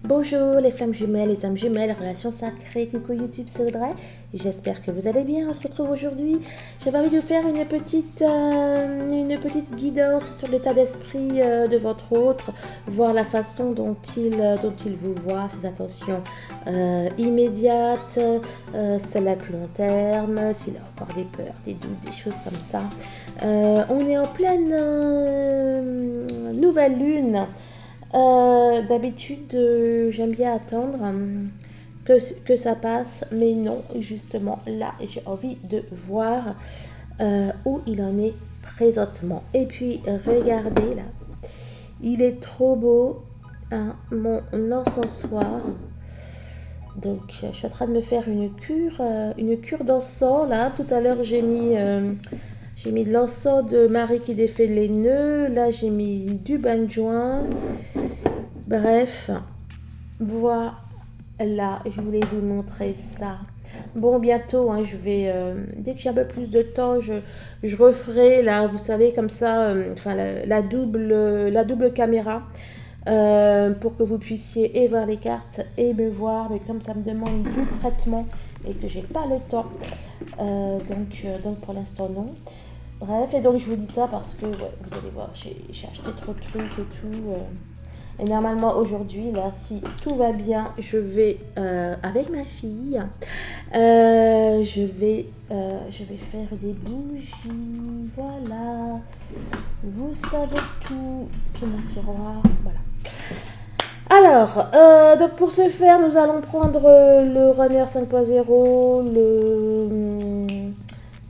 Bonjour les femmes jumelles, les âmes jumelles, relations sacrées, coucou YouTube, c'est Audrey. J'espère que vous allez bien. On se retrouve aujourd'hui. J'avais envie de vous faire une petite guidance sur l'état d'esprit de votre autre, voir la façon dont il vous voit, ses intentions immédiates, celles à plus long terme, s'il a encore des peurs, des doutes, des choses comme ça. On est en pleine nouvelle lune. D'habitude, j'aime bien attendre que ça passe, mais non, justement, là, j'ai envie de voir où il en est présentement. Et puis, regardez là, il est trop beau, hein, mon encensoir. Donc, je suis en train de me faire une cure d'encens là. Tout à l'heure, j'ai mis de l'encens de Marie qui défait les nœuds. Là, j'ai mis du bain de joint. Bref, voilà, je voulais vous montrer ça. Bon, bientôt, hein, dès que j'ai un peu plus de temps, je referai, là, vous savez, comme ça, enfin, la double caméra, pour que vous puissiez et voir les cartes et me voir. Mais comme ça me demande du traitement et que j'ai pas le temps, donc pour l'instant, non. Bref, et donc je vous dis ça parce que, ouais, vous allez voir, j'ai acheté trop de trucs et tout. Et normalement aujourd'hui, là, si tout va bien, je vais avec ma fille, je vais faire des bougies, voilà. Vous savez tout. Puis mon tiroir, voilà. Alors, donc pour ce faire, nous allons prendre le Runner 5.0, le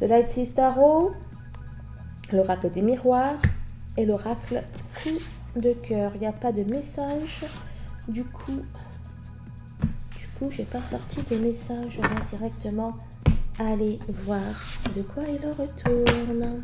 Light Sea Tarot, l'oracle des miroirs et l'oracle de cœur. Il n'y a pas de message. Du coup, j'ai pas sorti de message. On va directement aller voir de quoi il en retourne.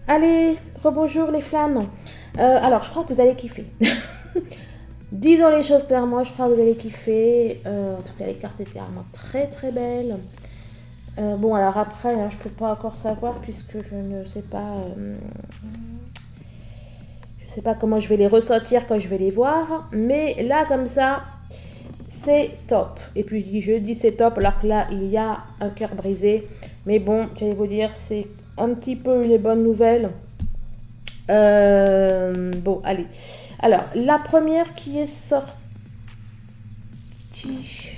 Allez, rebonjour les flammes. Alors, je crois que vous allez kiffer. Disons les choses clairement, je crois que vous allez kiffer. En tout cas, les cartes étaient vraiment très très belles. Bon, alors après, hein, je peux pas encore savoir puisque je ne sais pas. Je sais pas comment je vais les ressentir quand je vais les voir. Mais là, comme ça, c'est top. Et puis je dis c'est top alors que là, il y a un cœur brisé. Mais bon, j'allais vous dire, c'est un petit peu une bonne nouvelle. Bon, allez. Alors, la première qui est sortie.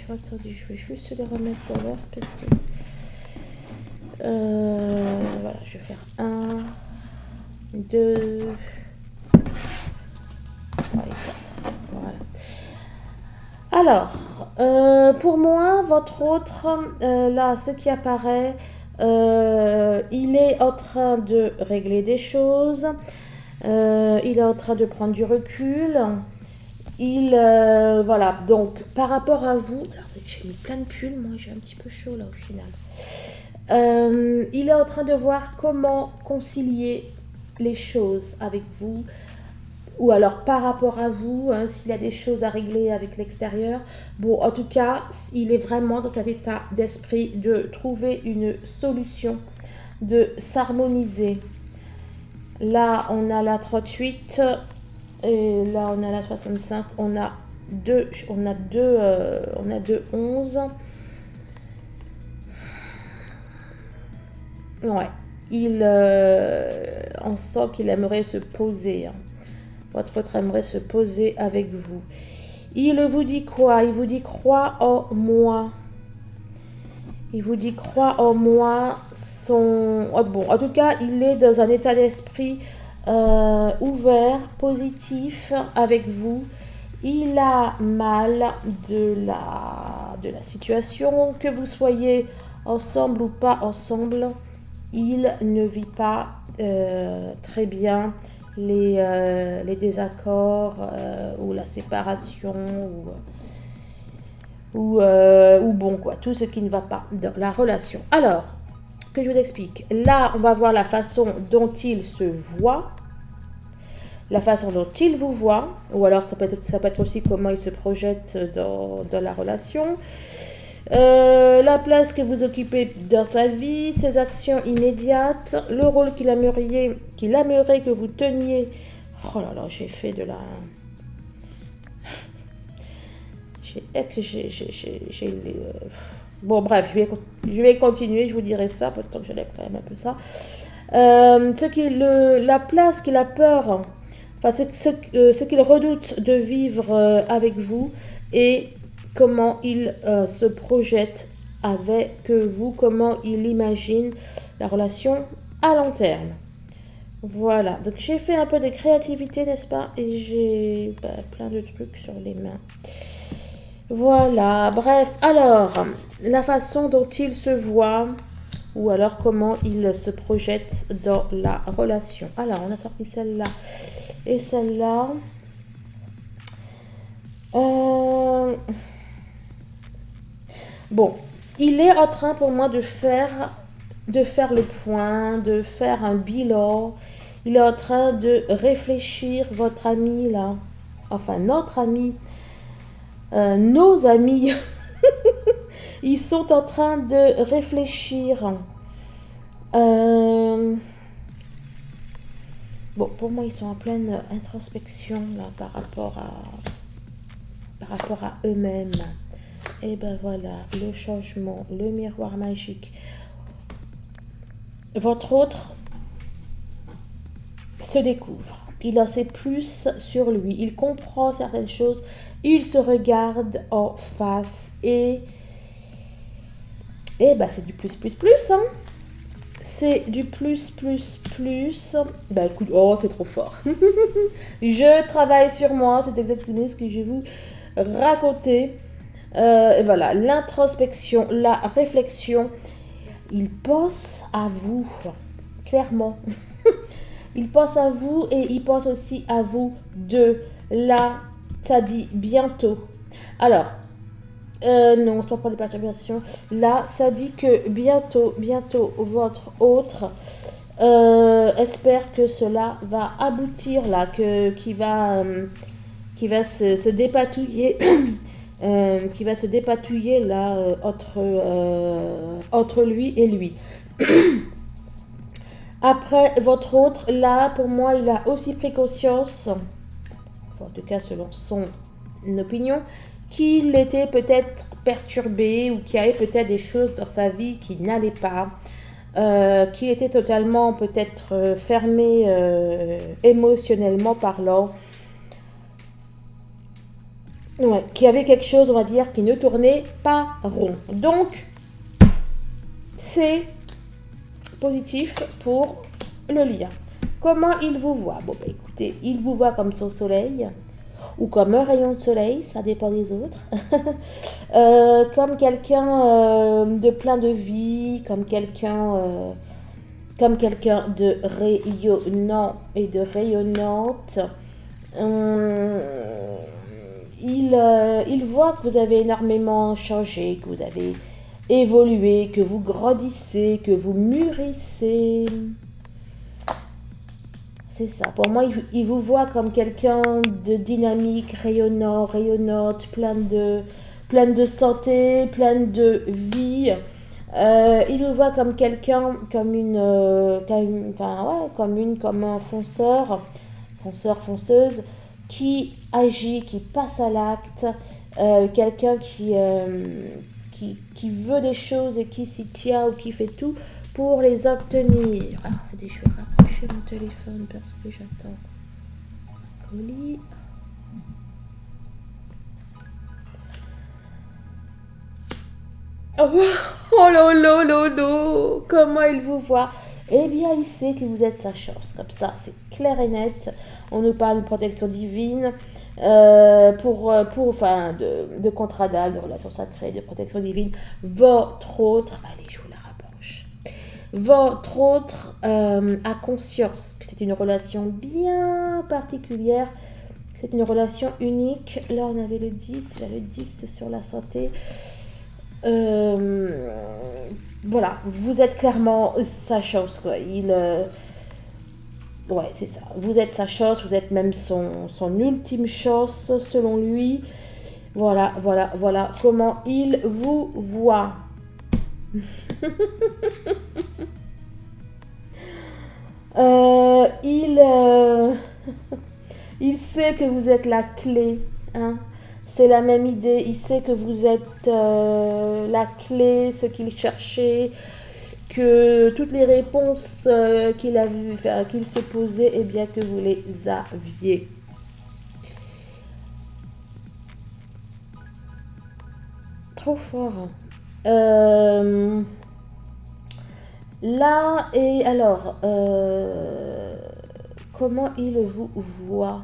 Attendez, je vais juste les remettre dans l'ordre parce que. Voilà, je vais faire 1, 2, 3 et 4. Voilà. Alors, pour moi, votre autre, là, ce qui apparaît, il est en train de régler des choses. Il est en train de prendre du recul. Voilà, donc par rapport à vous, alors j'ai mis plein de pulls, moi j'ai un petit peu chaud là au final. Il est en train de voir comment concilier les choses avec vous, ou alors par rapport à vous, hein, s'il y a des choses à régler avec l'extérieur. Bon, en tout cas, il est vraiment dans cet état d'esprit de trouver une solution, de s'harmoniser. Là, on a la 38 et là, on a la 65. On a deux 11. Ouais, on sent qu'il aimerait se poser, hein. Votre autre aimerait se poser avec vous. Il vous dit quoi? Il vous dit crois en moi. Il vous dit crois en moi. Bon, en tout cas, il est dans un état d'esprit ouvert, positif avec vous. Il a mal de la situation, que vous soyez ensemble ou pas ensemble. Il ne vit pas très bien les désaccords ou la séparation ou bon, quoi. Tout ce qui ne va pas dans la relation. Alors, que je vous explique. Là, on va voir la façon dont il se voit, la façon dont il vous voit, ou alors ça peut être aussi comment il se projette dans la relation. La place que vous occupez dans sa vie, ses actions immédiates, le rôle qu'il aimerait que vous teniez. Oh là là, j'ai fait de la... Bon, bref, je vais continuer, je vous dirai ça, pourtant que je lève quand même un peu ça. La place qu'il a peur, enfin, ce qu'il redoute de vivre avec vous et comment il se projette avec vous, comment il imagine la relation à long terme. Voilà, donc j'ai fait un peu de créativité, n'est-ce pas? Et j'ai plein de trucs sur les mains. Voilà, bref, alors, la façon dont il se voit, ou alors comment il se projette dans la relation. Alors, on a sorti celle-là et celle-là. Bon, il est en train pour moi de faire le point, de faire un bilan. Il est en train de réfléchir, votre ami là, enfin notre ami, nos amis, ils sont en train de réfléchir. Bon, pour moi, ils sont en pleine introspection là, par rapport à eux-mêmes. Et ben voilà, le changement, le miroir magique. Votre autre se découvre. Il en sait plus sur lui. Il comprend certaines choses. Il se regarde en face. Et ben c'est du plus, hein. C'est du plus. Ben écoute, oh, c'est trop fort. Je travaille sur moi. C'est exactement ce que je vais vous raconter. Et voilà, l'introspection, la réflexion. Il pense à vous, clairement. Il pense à vous et il pense aussi à vous deux. Là, ça dit bientôt. Alors, non, c'est pas pour les perturbations. Là, ça dit que bientôt, votre autre espère que cela va aboutir, là, qui va se dépatouiller. Qui va se dépatouiller là entre lui et lui. Après, votre autre, là, pour moi, il a aussi pris conscience, en tout cas selon son opinion, qu'il était peut-être perturbé ou qu'il y avait peut-être des choses dans sa vie qui n'allaient pas, qu'il était totalement peut-être fermé émotionnellement parlant. Ouais, qu'il y avait quelque chose, on va dire, qui ne tournait pas rond. Donc, c'est positif pour le lien. Comment il vous voit? Bon, bah écoutez, il vous voit comme son soleil ou comme un rayon de soleil, ça dépend des autres. Comme quelqu'un de plein de vie, comme quelqu'un de rayonnant et de rayonnante. Il voit que vous avez énormément changé, que vous avez évolué, que vous grandissez, que vous mûrissez. C'est ça. Pour moi, il vous voit comme quelqu'un de dynamique, rayonnant, rayonnante, plein de santé, plein de vie. Il vous voit comme quelqu'un, comme un fonceuse, qui agit, qui passe à l'acte, quelqu'un qui veut des choses et qui s'y tient ou qui fait tout pour les obtenir. Alors, je vais rapprocher mon téléphone parce que j'attends un colis. Oh là là là là, comment il vous voit? Eh bien, il sait que vous êtes sa chance. Comme ça, c'est clair et net. On nous parle de protection divine, de contrat d'âme, de relations sacrées, de protection divine. Votre autre, allez, je vous la rapproche. Votre autre a conscience que c'est une relation bien particulière C'est une relation unique. Là, on avait le 10. Là, le 10 sur la santé. Voilà, vous êtes clairement sa chose, quoi. Ouais, c'est ça. Vous êtes sa chose, vous êtes même son ultime chose, selon lui. Voilà, voilà, voilà comment il vous voit. Il sait que vous êtes la clé, hein. C'est la même idée. Il sait que vous êtes la clé, ce qu'il cherchait, que toutes les réponses qu'il a vu, qu'il se posait, eh bien que vous les aviez. Trop fort. Là, et alors, comment il vous voit?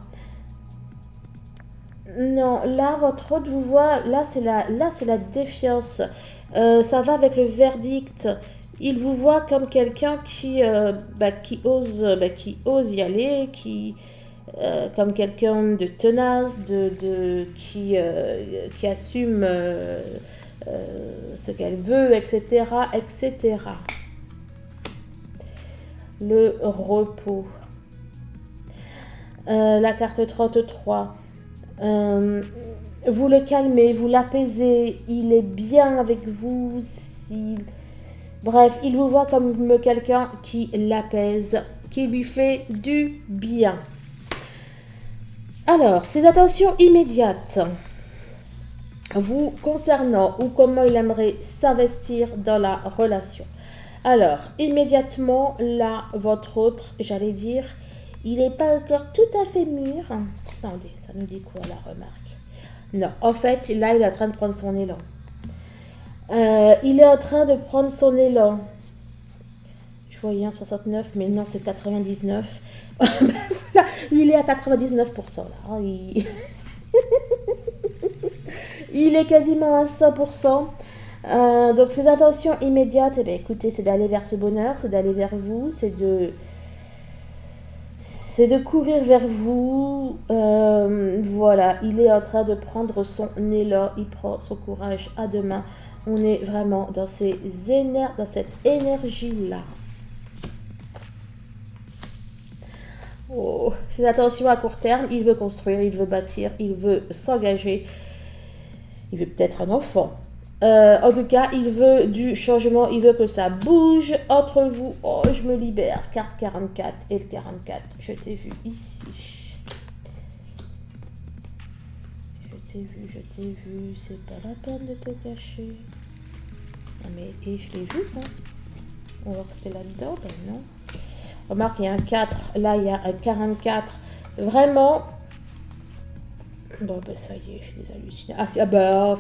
Non, là, votre hôte vous voit, là, c'est la défiance. Ça va avec le verdict. Il vous voit comme quelqu'un qui qui ose y aller, comme quelqu'un de tenace, qui assume ce qu'elle veut, etc., etc. Le repos. La carte 33. Vous le calmez, vous l'apaisez, il est bien avec vous. Bref, il vous voit comme quelqu'un qui l'apaise, qui lui fait du bien. Alors, ses attentions immédiates vous concernant ou comment il aimerait s'investir dans la relation. Alors, immédiatement, là, votre autre, j'allais dire, il n'est pas encore tout à fait mûr. Attendez, ça nous dit quoi la remarque? Non, en fait, là, il est en train de prendre son élan. Il est en train de prendre son élan. Je voyais un 69, mais non, c'est 99. Voilà, il est à 99% là. Il est quasiment à 100%. Donc, ses intentions immédiates, eh bien, écoutez, c'est d'aller vers ce bonheur, c'est d'aller vers vous, c'est de courir vers vous. Voilà, il est en train de prendre son élan, il prend son courage à deux mains. On est vraiment dans cette énergie-là. Oh, fais attention à court terme, il veut construire, il veut bâtir, il veut s'engager. Il veut peut-être un enfant. En tout cas, il veut du changement, il veut que ça bouge entre vous. Oh, je me libère. Carte 44 et le 44. Je t'ai vu ici. Je t'ai vu. C'est pas la peine de te cacher. Ah, mais et je l'ai vu, hein. On va voir que c'était là-dedans. Ben non. Remarque, il y a un 4. Là, il y a un 44. Vraiment. Bon, ben ça y est, j'ai des hallucinations. Ah, bah.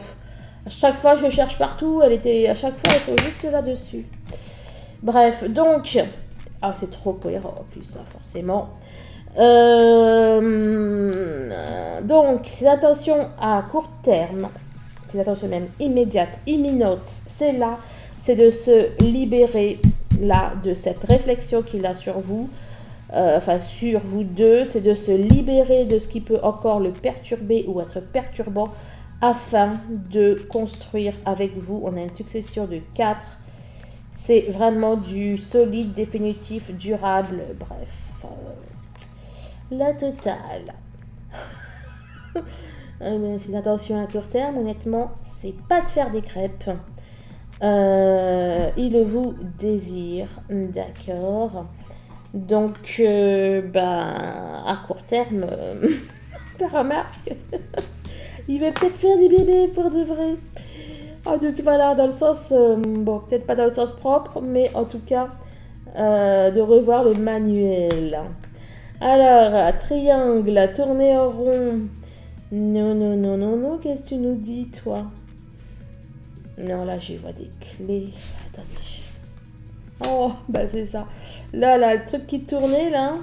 À chaque fois, je cherche partout. À chaque fois, elles sont juste là-dessus. Bref, donc. Ah, c'est trop cohérent en plus, ça, forcément. Donc, ces intentions à court terme, ces intentions même immédiates, imminentes, c'est là, c'est de se libérer, là, de cette réflexion qu'il a sur vous, sur vous deux, c'est de se libérer de ce qui peut encore le perturber ou être perturbant afin de construire avec vous. On a une succession de 4. C'est vraiment du solide, définitif, durable, bref. La totale. C'est une attention à court terme, honnêtement, c'est pas de faire des crêpes. Il vous désire, d'accord. Donc, à court terme, la remarque, il va peut-être faire des bébés pour de vrai. En tout cas, voilà, dans le sens, bon, peut-être pas dans le sens propre, mais en tout cas, de revoir le manuel. Alors, triangle, tourner en rond. Non, qu'est-ce que tu nous dis, toi? Non, là, je vois des clés. Attendez. Oh, bah c'est ça. Là, le truc qui tournait, là,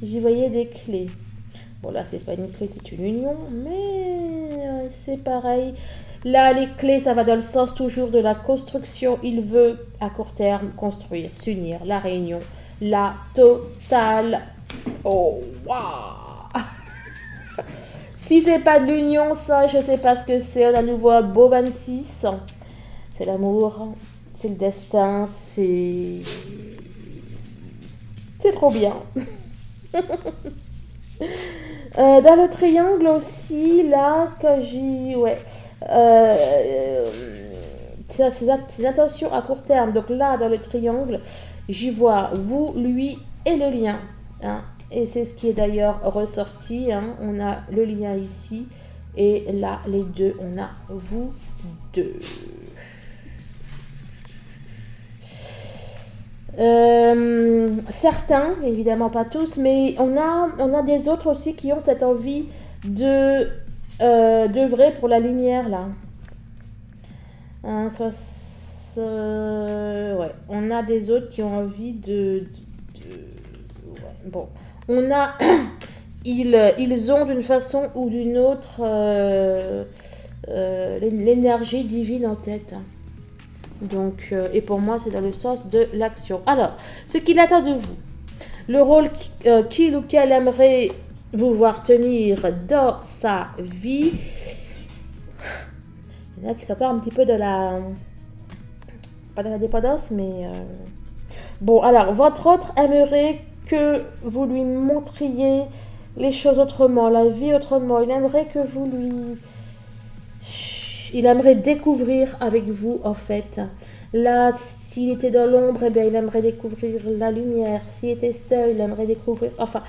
j'y voyais des clés. Bon, là, c'est pas une clé, c'est une union, mais c'est pareil. Là, les clés, ça va dans le sens toujours de la construction. Il veut, à court terme, construire, s'unir, la réunion, la totale. Oh, waouh! Si c'est pas de l'union, ça, je sais pas ce que c'est. On a à nouveau un beau 26. C'est l'amour, c'est le destin, c'est trop bien. Dans le triangle aussi, là, que j'ai... Ouais. Ses intentions à court terme. Donc là, dans le triangle, j'y vois vous, lui et le lien. Hein. Et c'est ce qui est d'ailleurs ressorti. Hein. On a le lien ici. Et là, les deux, on a vous deux. Certains, évidemment pas tous, mais on a des autres aussi qui ont cette envie d'œuvrer pour la lumière là. Hein, ouais, on a des autres qui ont envie ouais, bon, on a ils ont d'une façon ou d'une autre l'énergie divine en tête. Donc, et pour moi, c'est dans le sens de l'action. Alors, ce qu'il attend de vous, le rôle qu'il ou qu'elle aimerait vous voir tenir dans sa vie. Il y en a qui s'appartent un petit peu de la... Pas de la dépendance, mais... Bon, alors, votre autre aimerait que vous lui montriez les choses autrement, la vie autrement. Il aimerait que vous lui... Il aimerait découvrir avec vous, en fait. Là, s'il était dans l'ombre, eh bien, il aimerait découvrir la lumière. S'il était seul, il aimerait découvrir... Enfin,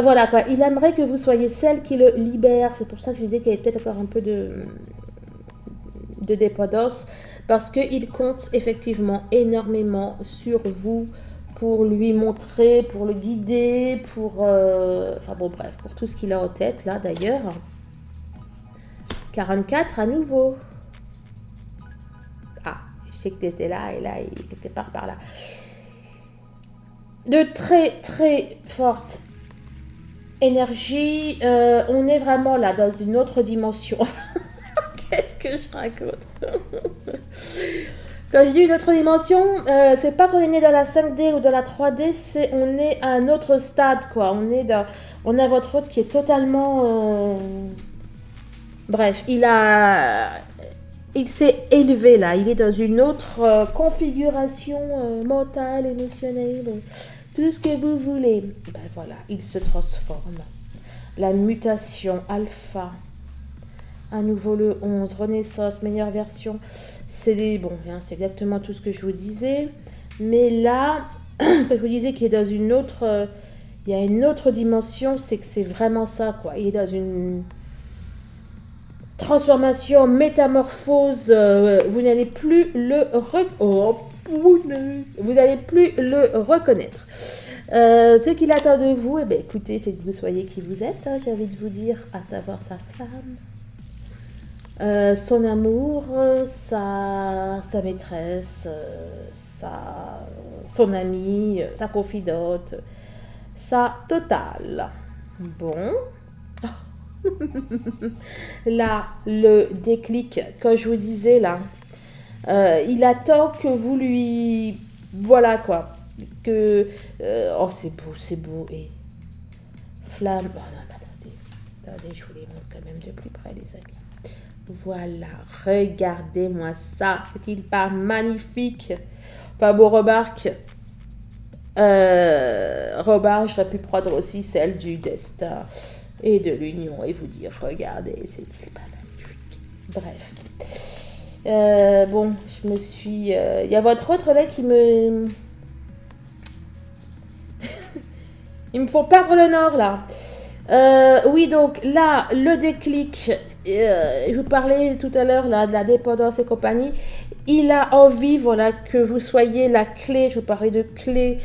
voilà, quoi. Il aimerait que vous soyez celle qui le libère. C'est pour ça que je disais qu'il y avait peut-être encore un peu de dépendance. Parce qu'il compte effectivement énormément sur vous pour lui montrer, pour le guider, pour... Enfin, bon, bref, pour tout ce qu'il a en tête, là, d'ailleurs. 44 à nouveau. Ah, je sais que tu étais là et là, il est quelque part par là. De très très forte énergie. On est vraiment là dans une autre dimension. Qu'est-ce que je raconte? Quand je dis une autre dimension, c'est pas qu'on est né dans la 5D ou dans la 3D, c'est on est à un autre stade, quoi. On a votre autre qui est totalement... Bref, il s'est élevé là, il est dans une autre configuration mentale, émotionnelle, tout ce que vous voulez. Ben voilà, il se transforme. La mutation alpha. À nouveau le 11, renaissance, meilleure version. C'est bon, hein, c'est exactement tout ce que je vous disais. Mais là, quand je vous disais qu'il est dans une autre... il y a une autre dimension, c'est que c'est vraiment ça, quoi. Il est dans une... transformation, métamorphose, vous n'allez plus le vous n'allez plus le reconnaître. Ce qu'il attend de vous, eh bien, écoutez, c'est que vous soyez qui vous êtes, hein, j'ai envie de vous dire, à savoir sa flamme, son amour, sa maîtresse, son amie, sa confidente, sa totale. Bon. Là, le déclic, quand je vous disais là, il attend que vous lui... Voilà quoi. Que... oh, c'est beau. Et flamme... Oh non, attendez, je vous les montre quand même de plus près, les amis. Voilà, regardez-moi ça. C'est-il pas magnifique? Enfin bon, remarque, j'aurais pu prendre aussi celle du destin et de l'union et vous dire, regardez, c'est-il pas magnifique? Bref. Bon, je me suis... Il y a votre autre là qui me... Ils me font perdre le nord là. Oui, donc là, le déclic, je vous parlais tout à l'heure là, de la dépendance et compagnie. Il a envie, voilà, que vous soyez la clé. Je vous parlais de clé.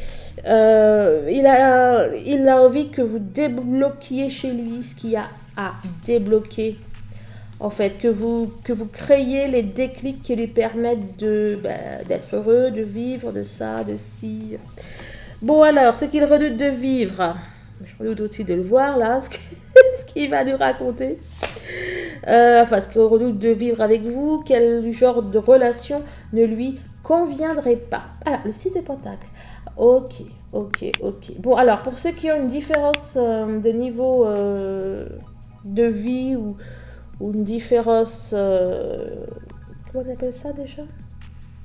Il a envie que vous débloquiez chez lui ce qu'il y a à débloquer. En fait, que vous créiez les déclics qui lui permettent d'être heureux, de vivre, de ça, de ci. Bon alors, ce qu'il redoute de vivre, je redoute aussi de le voir là, ce qu'il va nous raconter. Ce qu'il redoute de vivre avec vous, quel genre de relation ne lui conviendrait pas. Alors, le 6 de Pentacle. Ok. Bon, alors, pour ceux qui ont une différence de niveau de vie ou une différence, comment on appelle ça déjà?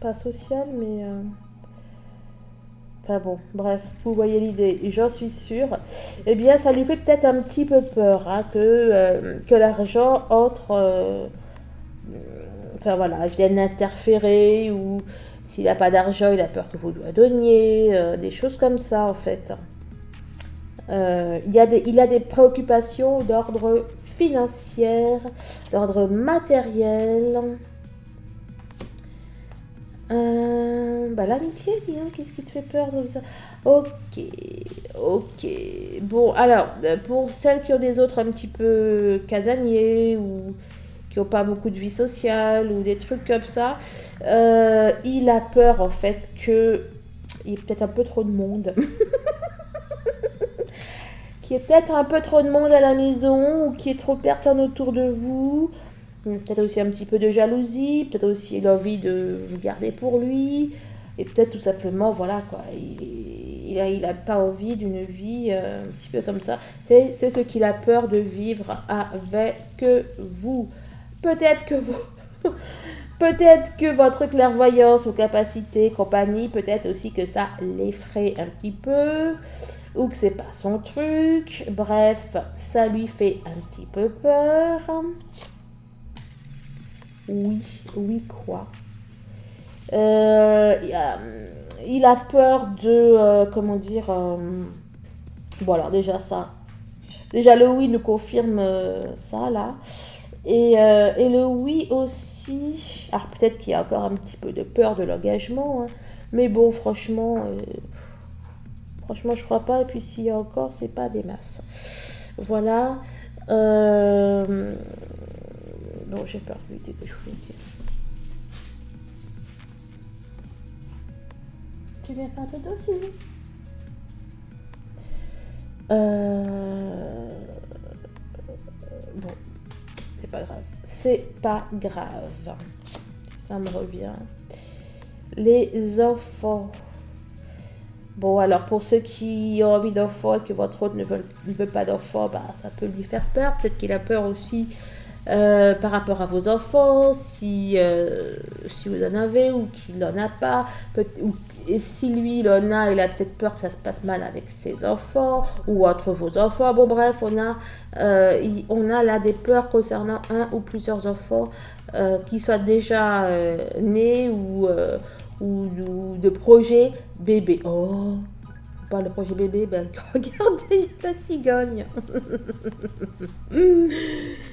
Pas sociale, mais... Enfin bon, bref, vous voyez l'idée, j'en suis sûre. Eh bien, ça lui fait peut-être un petit peu peur hein, que l'argent entre... enfin voilà, vienne interférer ou s'il n'a pas d'argent, il a peur que vous lui donniez, des choses comme ça en fait. Il a des préoccupations d'ordre financier, d'ordre matériel. L'amitié, dis, hein, qu'est-ce qui te fait peur de ça? Ok. Bon, alors, pour celles qui ont des autres un petit peu casaniers ou qui n'ont pas beaucoup de vie sociale ou des trucs comme ça, il a peur en fait que il y ait peut-être un peu trop de monde. Qu'il y ait peut-être un peu trop de monde à la maison ou qu'il y ait trop de personnes autour de vous. Peut-être aussi un petit peu de jalousie, peut-être aussi l'envie de vous garder pour lui, et peut-être tout simplement, voilà quoi, il a pas envie d'une vie un petit peu comme ça. C'est ce qu'il a peur de vivre avec vous. Peut-être que vous, peut-être que votre clairvoyance, vos capacités, compagnie, peut-être aussi que ça l'effraie un petit peu, ou que c'est pas son truc. Bref, ça lui fait un petit peu peur. Oui, quoi. Il a peur de, comment dire, bon alors déjà ça, déjà le oui nous confirme ça là, et le oui aussi, alors peut-être qu'il y a encore un petit peu de peur de l'engagement, hein, mais bon franchement je crois pas, et puis s'il y a encore, c'est pas des masses. Voilà. Non, j'ai perdu l'idée que je voulais dire. Tu viens faire dodo, Suzy? Bon, c'est pas grave. C'est pas grave. Ça me revient. Les enfants. Bon, alors pour ceux qui ont envie d'enfants et que votre hôte ne veut pas d'enfants, bah, ça peut lui faire peur. Peut-être qu'il a peur aussi par rapport à vos enfants, si vous en avez ou qu'il n'en a pas. Et si lui, il en a, il a peut-être peur que ça se passe mal avec ses enfants ou entre vos enfants. Bon, bref, on a là des peurs concernant un ou plusieurs enfants qui soient déjà nés ou de projets bébés. Oh, pas le projet bébé, ben regardez, il y a la cigogne.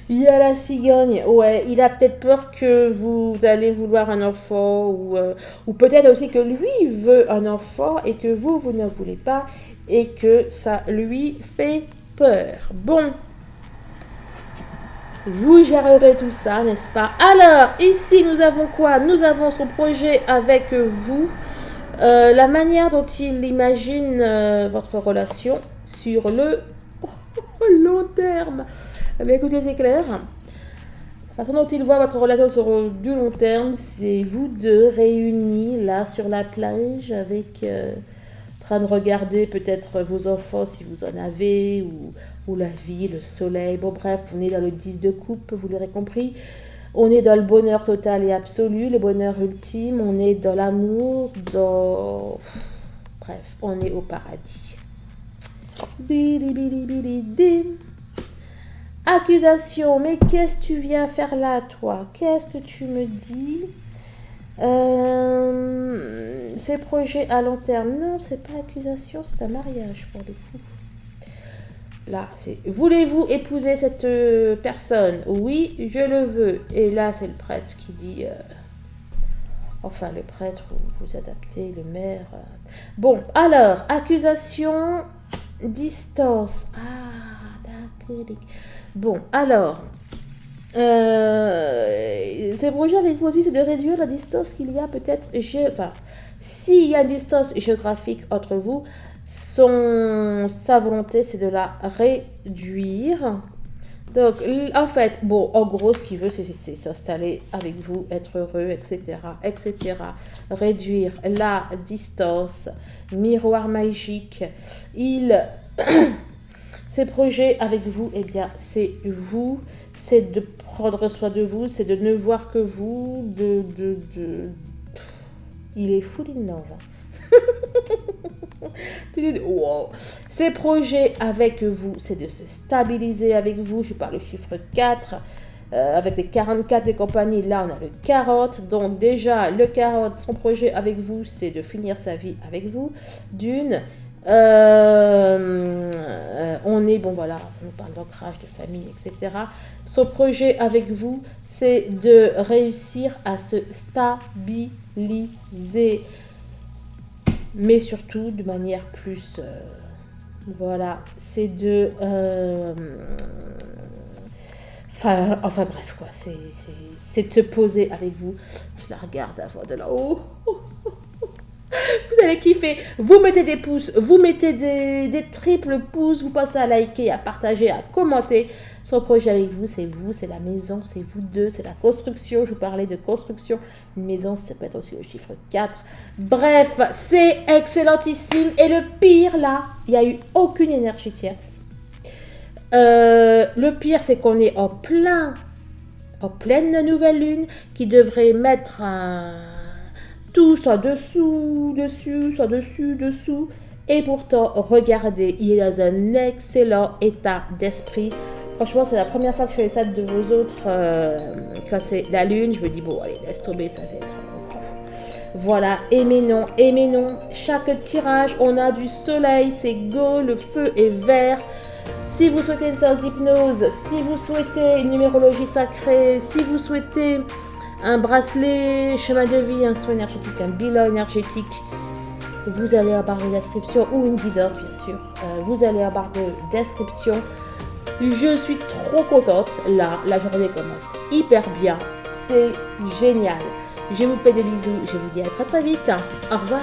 Il y a la cigogne, ouais, il a peut-être peur que vous allez vouloir un enfant ou peut-être aussi que lui veut un enfant et que vous ne voulez pas et que ça lui fait peur. Bon, vous gérerez tout ça, n'est-ce pas? Alors, ici, nous avons quoi? Nous avons son projet avec vous. La manière dont il imagine votre relation sur le long terme. Mais écoutez, c'est clair. La façon dont il voit votre relation sur du long terme, c'est vous deux réunis là sur la plage avec en train de regarder peut-être vos enfants si vous en avez ou la vie, le soleil. Bon bref, on est dans le 10 de coupe, vous l'aurez compris. On est dans le bonheur total et absolu, le bonheur ultime, on est dans l'amour, bref, on est au paradis. Accusation, mais qu'est-ce que tu viens faire là, toi? Qu'est-ce que tu me dis? Ces projets à long terme, non, c'est pas accusation, c'est un mariage pour le coup. Là, c'est voulez-vous épouser cette personne? Oui, je le veux. Et là, c'est le prêtre qui dit enfin, le prêtre, vous adaptez, le maire. Bon, alors, accusation, distance. Ah, d'accord. Bon, alors, ces projets avec vous aussi, c'est de réduire la distance qu'il y a peut-être, enfin, s'il y a une distance géographique entre vous, sa volonté, c'est de la réduire. Donc, en fait, bon, en gros, ce qu'il veut, c'est s'installer avec vous, être heureux, etc., etc. Réduire la distance, miroir magique. Ces projets avec vous, eh bien, c'est vous, c'est de prendre soin de vous, c'est de ne voir que vous, Il est full in love. Wow. Ces projets avec vous, c'est de se stabiliser avec vous. Je parle du chiffre 4. Avec les 44 des compagnies, là on a le 40. Donc déjà, le 40, son projet avec vous, c'est de finir sa vie avec vous. D'une, on est, bon voilà, ça nous parle d'ancrage, de famille, etc. Son projet avec vous, c'est de réussir à se stabiliser, mais surtout de manière plus, voilà, c'est de, enfin bref quoi, c'est de se poser avec vous. Je la regarde à voix de là-haut. Vous allez kiffer. Vous mettez des pouces, vous mettez des triples pouces, vous passez à liker, à partager, à commenter. Son projet avec vous, c'est la maison, c'est vous deux, c'est la construction. Je vous parlais de construction. Une maison, ça peut être aussi le chiffre 4. Bref, c'est excellentissime. Et le pire là, il n'y a eu aucune énergie tierce. Le pire, c'est qu'on est en pleine nouvelle lune qui devrait mettre tout ça dessous, dessous. Et pourtant, regardez, il est dans un excellent état d'esprit. Franchement, c'est la première fois que je fais l'état de vos autres. Quand c'est la lune, je me dis, bon, allez, laisse tomber, ça va être... Voilà, aimez non. Chaque tirage, on a du soleil, c'est go, le feu est vert. Si vous souhaitez une séance d'hypnose, si vous souhaitez une numérologie sacrée, si vous souhaitez un bracelet, chemin de vie, un soin énergétique, un bilan énergétique, vous allez en barre de description, ou une guidance bien sûr, vous allez en barre de description. Je suis trop contente, là, la journée commence hyper bien, c'est génial. Je vous fais des bisous, je vous dis à très très vite, au revoir.